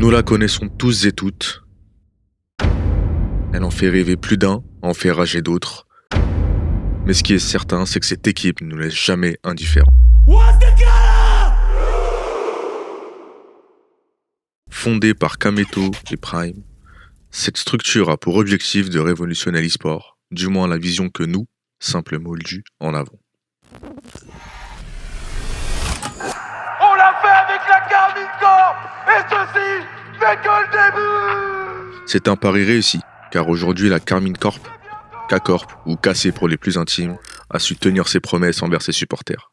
Nous la connaissons tous et toutes. Elle en fait rêver plus d'un, en fait rager d'autres. Mais ce qui est certain, c'est que cette équipe ne nous laisse jamais indifférents. Fondée par Kameto et Prime, cette structure a pour objectif de révolutionner l'e-sport, du moins la vision que nous, simples moldus, en avons. On l'a fait avec la Carmine Corp et ceci n'est que le début. C'est un pari réussi, car aujourd'hui la Carmine Corp, K-Corp ou KC pour les plus intimes, a su tenir ses promesses envers ses supporters.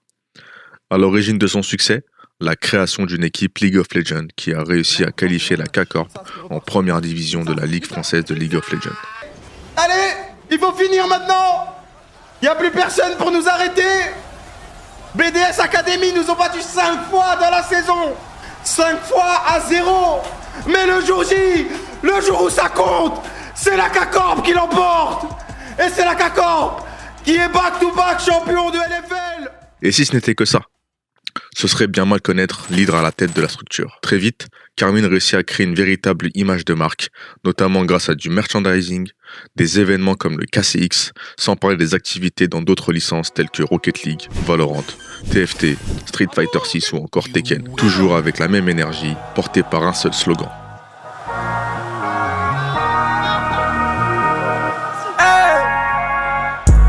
À l'origine de son succès, la création d'une équipe League of Legends qui a réussi à qualifier la K-Corp en première division de la Ligue française de League of Legends. Allez, il faut finir maintenant. Il n'y a plus personne pour nous arrêter. BDS Academy nous ont battus 5 fois dans la saison. 5 fois à 0. Mais le jour J, le jour où ça compte, c'est la K-Corp qui l'emporte. Et c'est la K-Corp qui est back-to-back champion de LFL. Et si ce n'était que ça, ce serait bien mal connaître l'hydre à la tête de la structure. Très vite, Carmine réussit à créer une véritable image de marque, notamment grâce à du merchandising, des événements comme le KCX, sans parler des activités dans d'autres licences telles que Rocket League, Valorant, TFT, Street Fighter 6 ou encore Tekken, toujours avec la même énergie, portée par un seul slogan.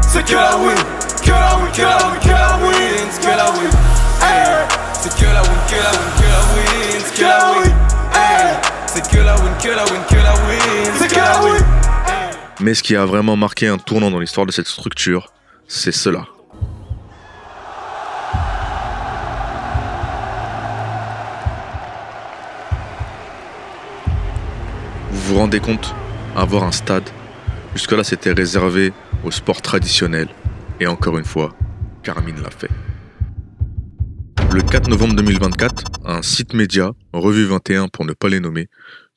C'est que la win, que la win, que la win, que la win, c'est que la win. C'est que la win, que la win, que la win, c'est que la win. C'est que la win, que la win, que la win, c'est que la win. Mais ce qui a vraiment marqué un tournant dans l'histoire de cette structure, c'est cela. Vous vous rendez compte, avoir un stade, jusque-là c'était réservé au sport traditionnel. Et encore une fois, Carmine l'a fait. Le 4 novembre 2024, un site média, Revue 21 pour ne pas les nommer,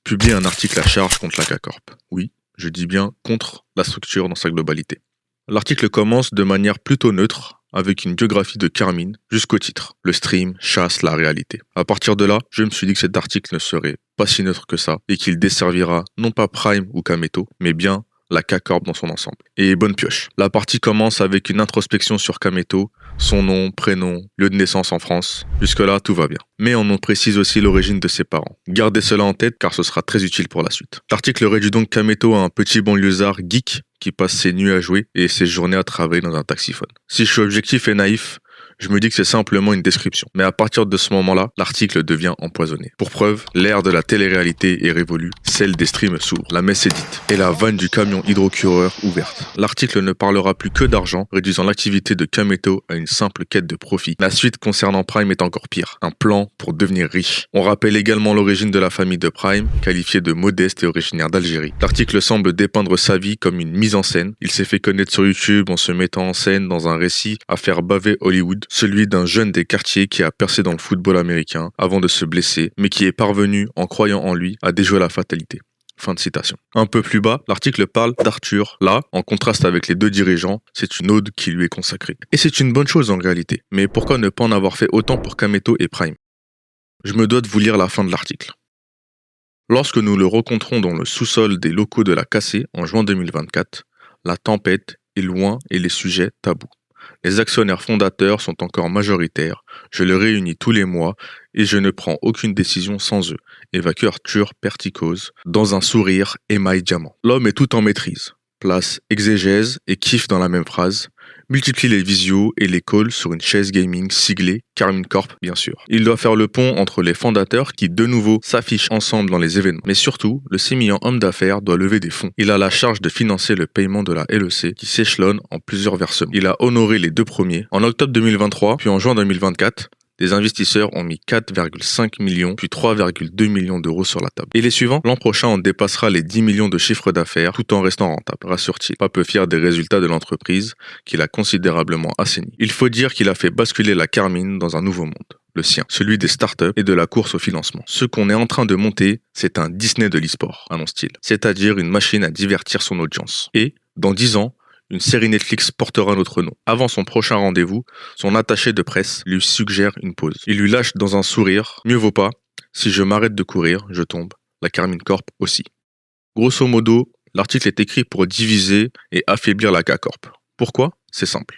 publie un article à charge contre la K-Corp. Oui, je dis bien contre la structure dans sa globalité. L'article commence de manière plutôt neutre, avec une biographie de Carmine jusqu'au titre. Le stream chasse la réalité. À partir de là, je me suis dit que cet article ne serait pas si neutre que ça, et qu'il desservira non pas Prime ou Kameto, mais bien la K-Corp dans son ensemble. Et bonne pioche. La partie commence avec une introspection sur Kameto, son nom, prénom, lieu de naissance en France. Jusque-là, tout va bien. Mais on en précise aussi l'origine de ses parents. Gardez cela en tête car ce sera très utile pour la suite. L'article réduit donc Kameto à un petit banlieusard geek qui passe ses nuits à jouer et ses journées à travailler dans un taxiphone. Si je suis objectif et naïf, je me dis que c'est simplement une description. Mais à partir de ce moment-là, l'article devient empoisonné. Pour preuve, l'ère de la télé-réalité est révolue, celle des streams s'ouvre, la messe est dite, et la vanne du camion hydrocureur ouverte. L'article ne parlera plus que d'argent, réduisant l'activité de Kameto à une simple quête de profit. La suite concernant Prime est encore pire, un plan pour devenir riche. On rappelle également l'origine de la famille de Prime, qualifiée de modeste et originaire d'Algérie. L'article semble dépeindre sa vie comme une mise en scène. Il s'est fait connaître sur YouTube en se mettant en scène dans un récit à faire baver Hollywood, celui d'un jeune des quartiers qui a percé dans le football américain avant de se blesser, mais qui est parvenu, en croyant en lui, à déjouer la fatalité. Fin de citation. Un peu plus bas, l'article parle d'Arthur. Là, en contraste avec les deux dirigeants, c'est une ode qui lui est consacrée. Et c'est une bonne chose en réalité. Mais pourquoi ne pas en avoir fait autant pour Kameto et Prime ? Je me dois de vous lire la fin de l'article. Lorsque nous le rencontrons dans le sous-sol des locaux de la KC en juin 2024, la tempête est loin et les sujets tabous. Les actionnaires fondateurs sont encore majoritaires, je les réunis tous les mois et je ne prends aucune décision sans eux, évacue Arthur Perticose, dans un sourire émail diamant. L'homme est tout en maîtrise, place exégèse et kiff dans la même phrase, multiplie les visios et les calls sur une chaise gaming siglée Carmine Corp bien sûr. Il doit faire le pont entre les fondateurs qui de nouveau s'affichent ensemble dans les événements. Mais surtout, le sémillant homme d'affaires doit lever des fonds. Il a la charge de financer le paiement de la LEC qui s'échelonne en plusieurs versements. Il a honoré les deux premiers en octobre 2023 puis en juin 2024. Les investisseurs ont mis 4,5 millions puis 3,2 millions d'euros sur la table. Et les suivants, l'an prochain on dépassera les 10 millions de chiffre d'affaires tout en restant rentable, rassure-t-il. Pas peu fier des résultats de l'entreprise qu'il a considérablement assaini. Il faut dire qu'il a fait basculer la Carmine dans un nouveau monde. Le sien, celui des startups et de la course au financement. Ce qu'on est en train de monter, c'est un Disney de l'e-sport, annonce-t-il. C'est-à-dire une machine à divertir son audience. Et, dans 10 ans, une série Netflix portera notre nom. Avant son prochain rendez-vous, son attaché de presse lui suggère une pause. Il lui lâche dans un sourire « Mieux vaut pas », Si je m'arrête de courir, je tombe. La Carmine Corp aussi. Grosso modo, l'article est écrit pour diviser et affaiblir la K-Corp. Pourquoi ? C'est simple.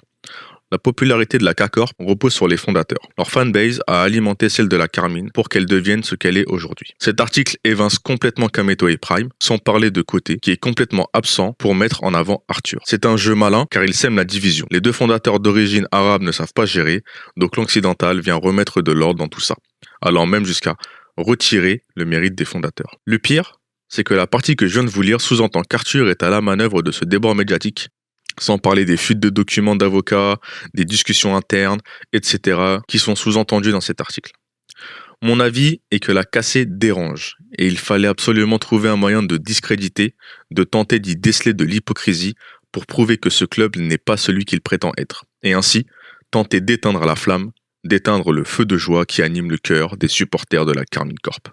La popularité de la K-Corp repose sur les fondateurs. Leur fanbase a alimenté celle de la Carmine pour qu'elle devienne ce qu'elle est aujourd'hui. Cet article évince complètement Kameto et Prime, sans parler de Côté, qui est complètement absent pour mettre en avant Arthur. C'est un jeu malin car il sème la division. Les deux fondateurs d'origine arabe ne savent pas gérer, donc l'occidental vient remettre de l'ordre dans tout ça, allant même jusqu'à retirer le mérite des fondateurs. Le pire, c'est que la partie que je viens de vous lire sous-entend qu'Arthur est à la manœuvre de ce débord médiatique, sans parler des fuites de documents d'avocats, des discussions internes, etc., qui sont sous-entendus dans cet article. Mon avis est que la cassée dérange, et il fallait absolument trouver un moyen de discréditer, de tenter d'y déceler de l'hypocrisie pour prouver que ce club n'est pas celui qu'il prétend être, et ainsi tenter d'éteindre la flamme, d'éteindre le feu de joie qui anime le cœur des supporters de la Carmine Corp.